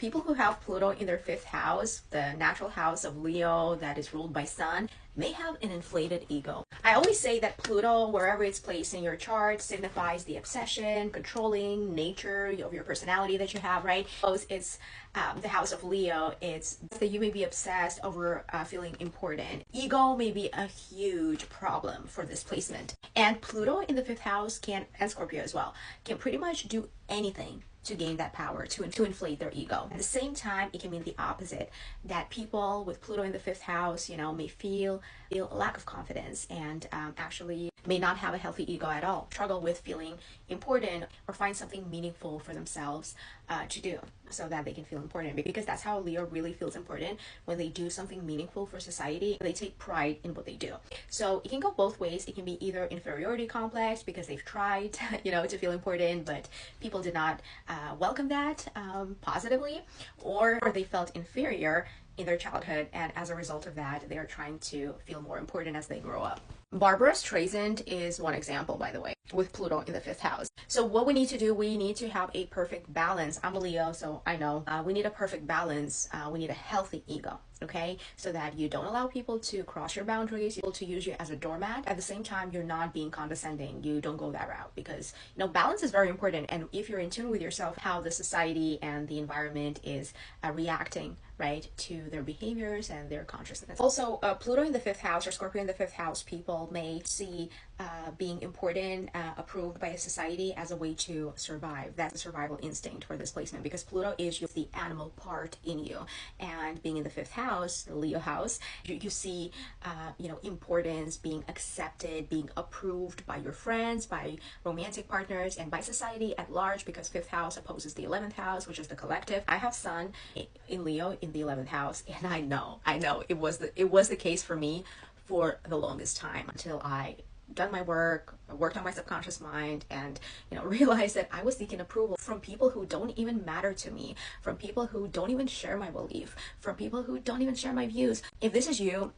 people who have Pluto in their fifth house, the natural house of Leo that is ruled by Sun, may have an inflated ego. I always say that Pluto, wherever it's placed in your chart, signifies the obsession, controlling nature of your personality that you have, right? It's the house of Leo. It's that you may be obsessed over feeling important. Ego may be a huge problem for this placement. And Pluto in the fifth house can, and Scorpio as well, can pretty much do anything to gain that power, to inflate their ego. At the same time, it can mean the opposite, that people with Pluto in the fifth house, may feel a lack of confidence and actually may not have a healthy ego at all, struggle with feeling important or find something meaningful for themselves to do so that they can feel important, because that's how Leo really feels important. When they do something meaningful for society, they take pride in what they do. So it can go both ways. It can be either inferiority complex because they've tried to feel important, but people did not welcome that positively, or they felt inferior in their childhood, and as a result of that, they are trying to feel more important as they grow up. Barbara Streisand is one example, by the way, with Pluto in the fifth house. So what we need to do, we need to have a perfect balance. I'm a Leo, so I know we need a perfect balance. We need a healthy ego, okay? So that you don't allow people to cross your boundaries, people to use you as a doormat. At the same time, you're not being condescending. You don't go that route, because balance is very important. And if you're in tune with yourself, how the society and the environment is reacting, right, to their behaviors and their consciousness. Also, Pluto in the fifth house or Scorpio in the fifth house people may see being important, approved by a society as a way to survive. That's a survival instinct for this placement, because Pluto is the animal part in you. And being in the fifth house, the Leo house, you see, importance, being accepted, being approved by your friends, by romantic partners, and by society at large, because fifth house opposes the 11th house, which is the collective. I have Sun in Leo in the 11th house, and I know it was the case for me for the longest time, until I done my work, worked on my subconscious mind, and realized that I was seeking approval from people who don't even matter to me, from people who don't even share my belief, from people who don't even share my views. If this is you,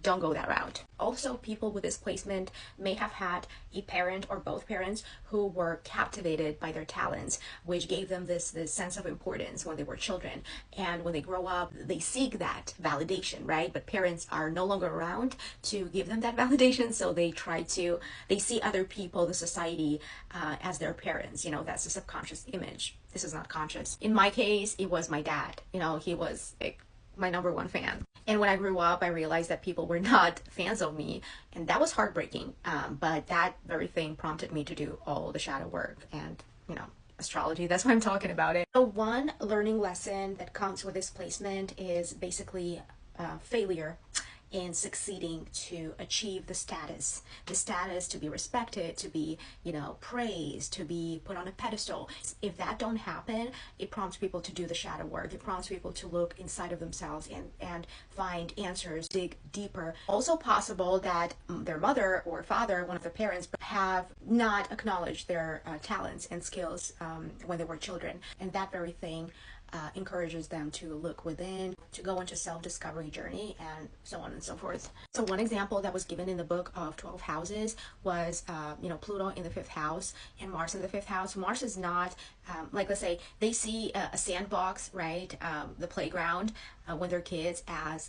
don't go that route. Also, people with this placement may have had a parent or both parents who were captivated by their talents, which gave them this sense of importance when they were children. And when they grow up, they seek that validation, right? But parents are no longer around to give them that validation, so they see other people, the society, as their parents. That's a subconscious image. This is not conscious. In my case, it was my dad. He was my number one fan. And when I grew up, I realized that people were not fans of me, and that was heartbreaking. But that very thing prompted me to do all the shadow work and, astrology. That's why I'm talking about it. So one learning lesson that comes with this placement is basically failure in succeeding to achieve the status to be respected, to be praised, to be put on a pedestal. If that don't happen, it prompts people to do the shadow work. It prompts people to look inside of themselves and find answers, dig deeper. Also possible that their mother or father, one of the parents, have not acknowledged their talents and skills when they were children, and that very thing encourages them to look within, to go into self-discovery journey, and so on and so forth. So one example that was given in the book of 12 houses was Pluto in the fifth house and Mars in the fifth house. Mars is not like, let's say they see a sandbox, right, the playground when they're kids, as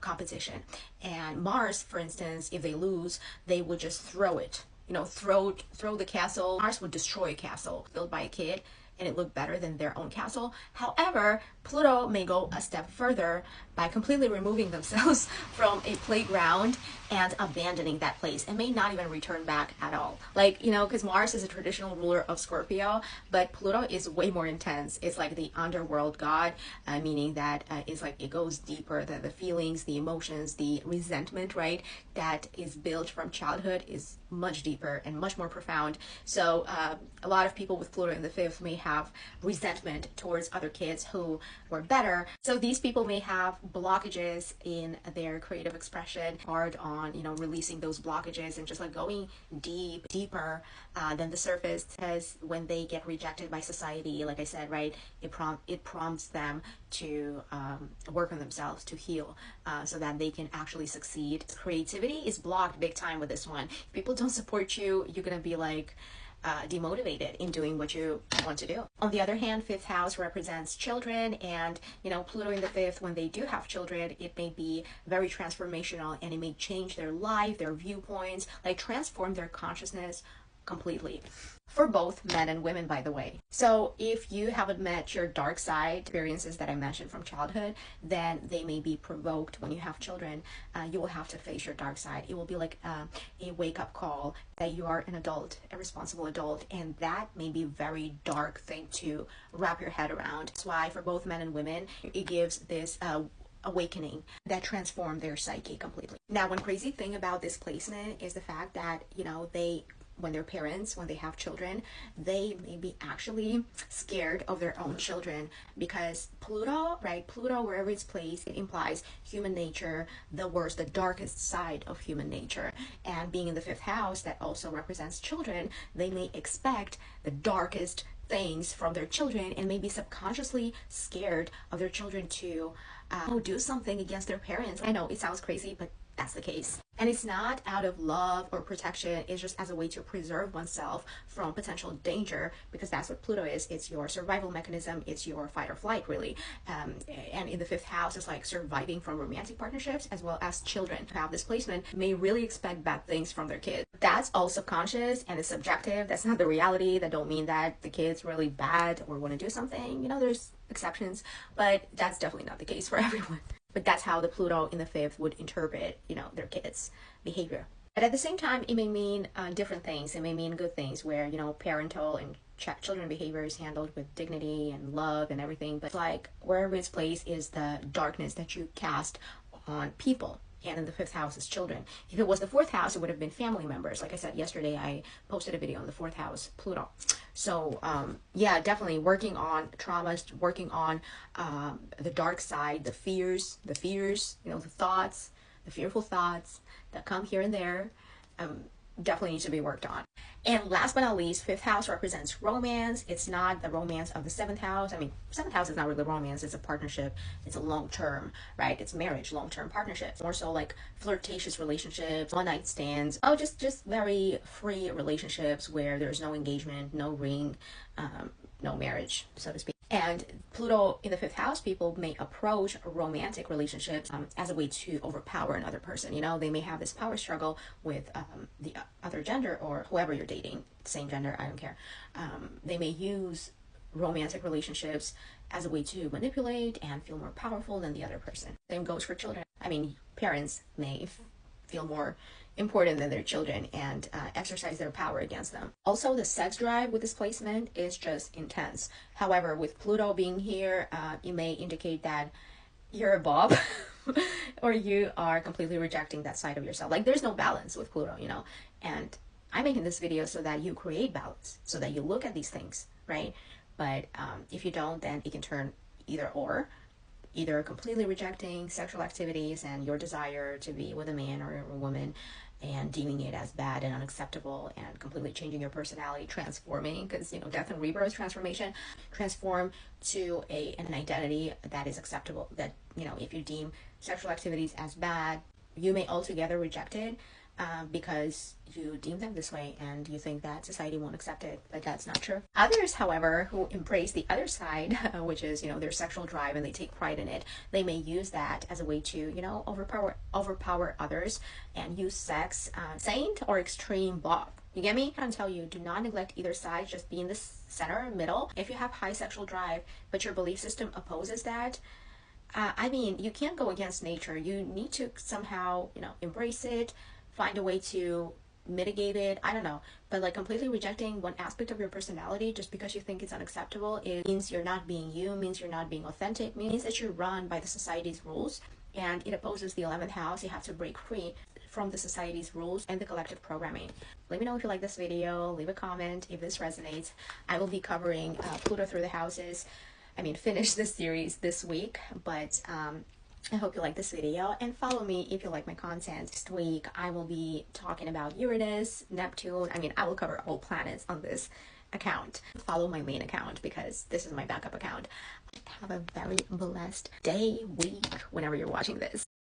competition. And Mars, for instance, if they lose, they would just throw it, throw the castle. Mars would destroy a castle built by a kid, and it looked better than their own castle. However, Pluto may go a step further by completely removing themselves from a playground and abandoning that place, and may not even return back at all. Because Mars is a traditional ruler of Scorpio, but Pluto is way more intense. It's like the underworld god, meaning that it's like it goes deeper. The feelings, the emotions, the resentment, right, that is built from childhood is much deeper and much more profound. So a lot of people with Pluto in the fifth may have resentment towards other kids who were better. So these people may have blockages in their creative expression, hard on releasing those blockages and just going deeper than the surface. Because when they get rejected by society, like I said, right, it prompts them to work on themselves, to heal, so that they can actually succeed. Creativity is blocked big time with this one. If people don't support you, you're gonna be like, demotivated in doing what you want to do. On the other hand, fifth house represents children, and Pluto in the fifth, when they do have children, it may be very transformational, and it may change their life, their viewpoints, like transform their consciousness completely, for both men and women, by the way. So if you haven't met your dark side experiences that I mentioned from childhood, then they may be provoked when you have children. You will have to face your dark side. It will be like a wake-up call that you are an adult, a responsible adult, and that may be a very dark thing to wrap your head around. That's why for both men and women, it gives this awakening that transform their psyche completely. Now, one crazy thing about this placement is the fact that when they're parents, when they have children, they may be actually scared of their own children, because Pluto, right? Pluto, wherever it's placed, it implies human nature, the worst, the darkest side of human nature. And being in the fifth house, that also represents children, they may expect the darkest things from their children and may be subconsciously scared of their children to do something against their parents. I know it sounds crazy, but that's the case. And it's not out of love or protection, it's just as a way to preserve oneself from potential danger, because that's what Pluto is. It's your survival mechanism, it's your fight or flight, really. And in the fifth house, it's like surviving from romantic partnerships, as well as children who have this placement may really expect bad things from their kids. That's all subconscious and it's subjective. That's not the reality. That don't mean that the kid's really bad or want to do something. There's exceptions, but that's definitely not the case for everyone. But that's how the Pluto in the fifth would interpret, their kids' behavior. But at the same time, it may mean different things. It may mean good things where, parental and children behavior is handled with dignity and love and everything. But like wherever it's placed is the darkness that you cast on people. And in the fifth house is children. If it was the fourth house, it would have been family members. Like I said yesterday, I posted a video on the fourth house, Pluto. So yeah, definitely working on traumas, working on the dark side, the fears, the thoughts, the fearful thoughts that come here and there. Definitely needs to be worked on. And last but not least, fifth house represents romance. It's not the romance of the seventh house. I mean, seventh house is not really romance. It's a partnership. It's a long-term, right? It's marriage, long-term partnerships. More so like flirtatious relationships, one-night stands. Oh, just very free relationships where there's no engagement, no ring, no marriage, so to speak. And Pluto in the fifth house, people may approach romantic relationships as a way to overpower another person. They may have this power struggle with the other gender or whoever you're dating, same gender, I don't care. They may use romantic relationships as a way to manipulate and feel more powerful than the other person. Same goes for children. I mean, parents may feel more important than their children and exercise their power against them. Also, the sex drive with this placement is just intense. However, with Pluto being here, it may indicate that you're a Bob or you are completely rejecting that side of yourself. Like there's no balance with Pluto, and I'm making this video so that you create balance, so that you look at these things, right? But if you don't, then it can turn either or. Either completely rejecting sexual activities and your desire to be with a man or a woman and deeming it as bad and unacceptable and completely changing your personality, transforming, because death and rebirth transformation, transform to an identity that is acceptable. That if you deem sexual activities as bad, you may altogether reject it because you deem them this way and you think that society won't accept it, but that's not true. Others, however, who embrace the other side, which is their sexual drive, and they take pride in it, they may use that as a way to overpower others and use sex, saint or extreme Bob. You get me? I can tell you, do not neglect either side. Just be in the center, middle. If you have high sexual drive but your belief system opposes that, I mean, you can't go against nature. You need to somehow embrace it, find a way to mitigate it. I don't know, but like completely rejecting one aspect of your personality just because you think it's unacceptable, it means you're not being you, means you're not being authentic, means that you're run by the society's rules, and it opposes the 11th house. You have to break free from the society's rules and the collective programming. Let me know if you like this video, leave a comment if this resonates. I will be covering Pluto through the houses. Finish this series this week, but I hope you like this video, and follow me if you like my content. Next week, I will be talking about Uranus, Neptune. I will cover all planets on this account. Follow my main account because this is my backup account. Have a very blessed day, week, whenever you're watching this.